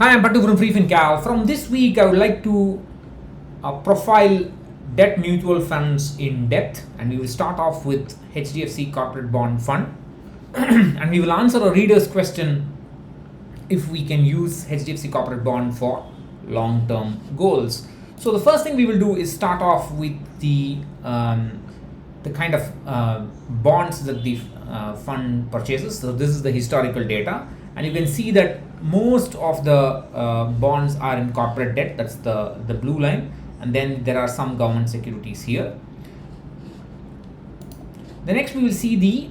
Hi, I'm Pattu from freefincal. From this week, I would like to profile debt mutual funds in depth, and we will start off with HDFC Corporate Bond Fund, and we will answer a reader's question if we can use HDFC Corporate Bond for long-term goals. So the first thing we will do is start off with the kind of bonds that the fund purchases. So this is the historical data, and you can see that most of the bonds are in corporate debt. That's the blue line, and then there are some government securities here. The next we will see the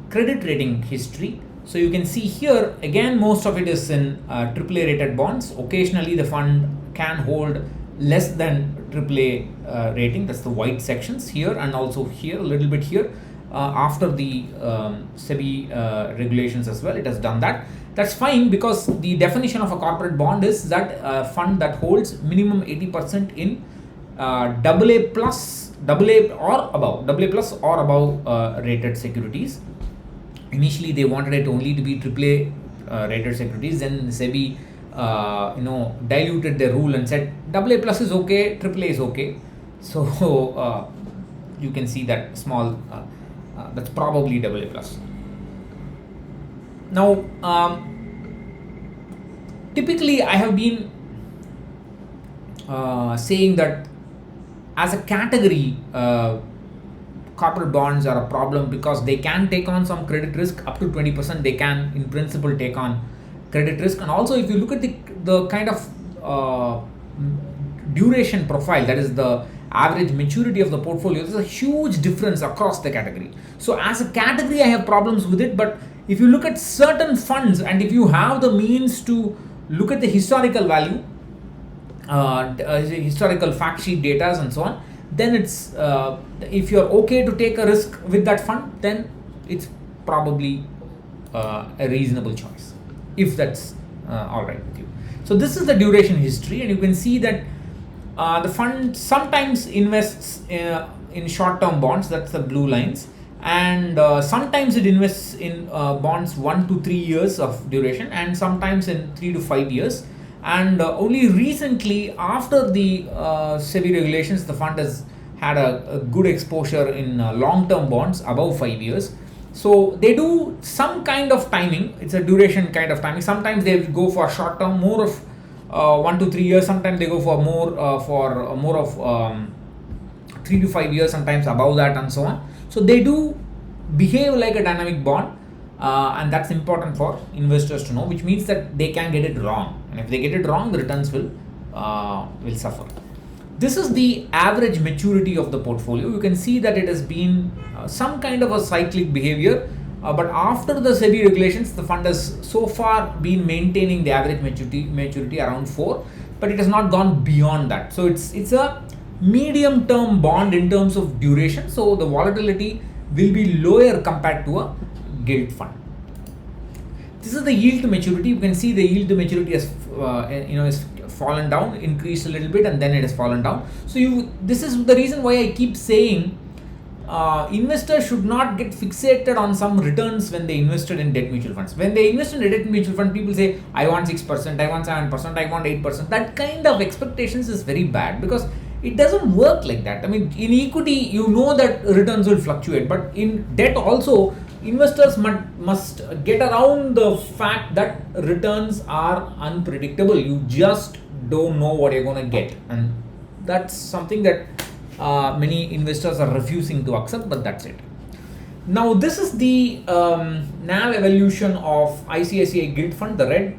credit rating history. So you can see here again most of it is in AAA rated bonds. Occasionally the fund can hold less than AAA rating. That's the white sections here, and also here a little bit here. After the SEBI regulations as well, it has done that. That's fine, because the definition of a corporate bond is that a fund that holds minimum 80% in AA plus, AA or above rated securities. Initially, they wanted it only to be AAA rated securities. Then SEBI, diluted their rule and said AA plus is okay, AAA is okay. So you can see that small. That's probably AA plus. Now, typically I have been saying that as a category, corporate bonds are a problem because they can take on some credit risk. Up to 20% they can in principle take on credit risk. And also if you look at the kind of duration profile, that is the average maturity of the portfolio, there's a huge difference across the category. So as a category I have problems with it, but if you look at certain funds and if you have the means to look at the historical value, historical fact sheet data and so on, then it's if you're okay to take a risk with that fund, then it's probably a reasonable choice, if that's all right with you. So this is the duration history, and you can see that the fund sometimes invests in short-term bonds, that's the blue lines, and sometimes it invests in bonds 1 to 3 years of duration, and sometimes in 3 to 5 years. And only recently, after the SEBI regulations, the fund has had a good exposure in long-term bonds above 5 years. So they do some kind of timing. It's a duration kind of timing. Sometimes they go for short-term, more of 1 to 3 years. Sometimes they go for more of 3 to 5 years. Sometimes above that, and so on. So they do behave like a dynamic bond. And that's important for investors to know, which means that they can get it wrong, and if they get it wrong, the returns will suffer. This is the average maturity of the portfolio. You can see that it has been some kind of a cyclic behavior, but after the SEBI regulations, the fund has so far been maintaining the average maturity around 4, but it has not gone beyond that. So it's a medium term bond in terms of duration, so the volatility will be lower compared to a gilt fund. This is the yield to maturity. You can see the yield to maturity has is fallen down, increased a little bit, and then it has fallen down. So this is the reason why I keep saying investors should not get fixated on some returns when they invested in debt mutual funds. When they invest in a debt mutual fund, people say, I want 6%, I want 7%, I want 8%. That kind of expectations is very bad, because it doesn't work like that. I mean, in equity, you know that returns will fluctuate, but in debt also, investors must get around the fact that returns are unpredictable. You just don't know what you're going to get, and that's something that many investors are refusing to accept, but that's it. Now this is the NAV evolution of ICICI Gilt Fund, the red,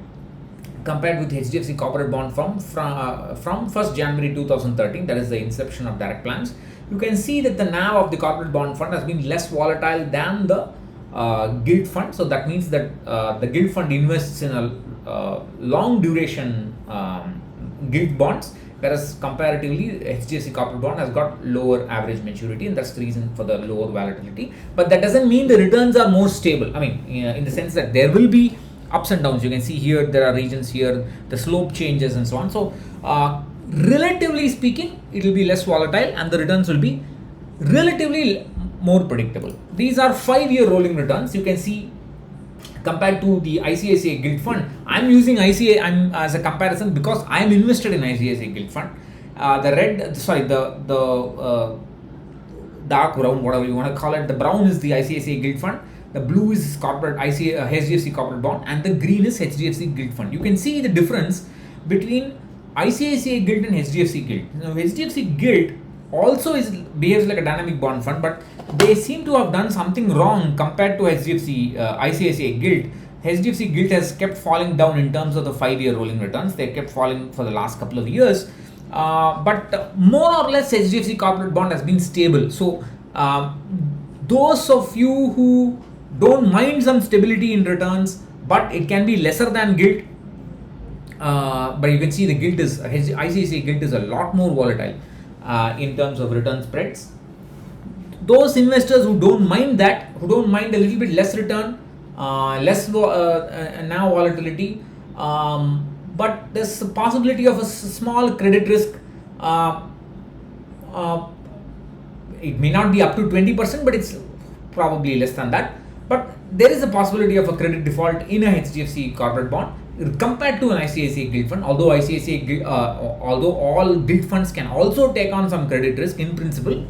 compared with HDFC Corporate Bond Fund from 1st January 2013, that is the inception of direct plans. You can see that the NAV of the Corporate Bond Fund has been less volatile than the gilt fund. So that means that the gilt fund invests in a long duration gilt bonds, whereas comparatively HDFC Corporate Bond has got lower average maturity, and that's the reason for the lower volatility. But that doesn't mean the returns are more stable. I mean, in the sense that there will be ups and downs. You can see here there are regions here, the slope changes and so on. So relatively speaking, it will be less volatile, and the returns will be relatively more predictable. These are 5-year rolling returns. You can see compared to the ICICI Gilt Fund. I'm using ICA as a comparison because I'm invested in ICICI Gilt Fund. The dark brown, whatever you want to call it, the brown is the ICICI Gilt Fund, the blue is HDFC Corporate Bond, and the green is HDFC Gilt Fund. You can see the difference between ICICI Gilt and HDFC Gilt. Now, HDFC Gilt also behaves like a dynamic bond fund, but they seem to have done something wrong compared to ICICI Gilt. HDFC Gilt has kept falling down in terms of the 5-year rolling returns. They kept falling for the last couple of years, but more or less HDFC Corporate Bond has been stable. So those of you who don't mind some stability in returns, but it can be lesser than Gilt, but you can see the ICICI Gilt is a lot more volatile in terms of return spreads. Those investors who don't mind that, who don't mind a little bit less return, less now volatility, but there's a possibility of a small credit risk. It may not be up to 20%, but it's probably less than that. But there is a possibility of a credit default in a HDFC corporate bond compared to an ICICI Gilt Fund. Although although all Gilt funds can also take on some credit risk in principle,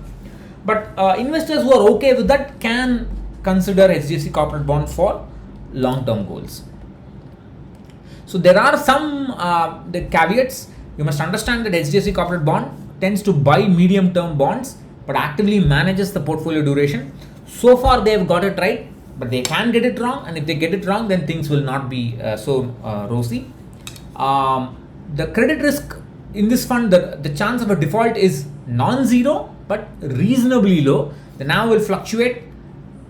but investors who are okay with that can consider HDFC corporate bond for long-term goals. So there are some the caveats. You must understand that HDFC corporate bond tends to buy medium-term bonds, but actively manages the portfolio duration. So far they have got it right, but they can get it wrong, and if they get it wrong, then things will not be so rosy. The credit risk in this fund, the chance of a default is non-zero, but reasonably low. The NAV will fluctuate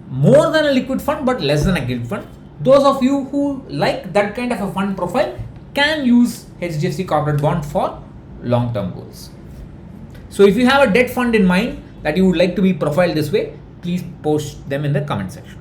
more than a liquid fund, but less than a gilt fund. Those of you who like that kind of a fund profile can use HDFC corporate bond for long-term goals. So if you have a debt fund in mind that you would like to be profiled this way, please post them in the comment section.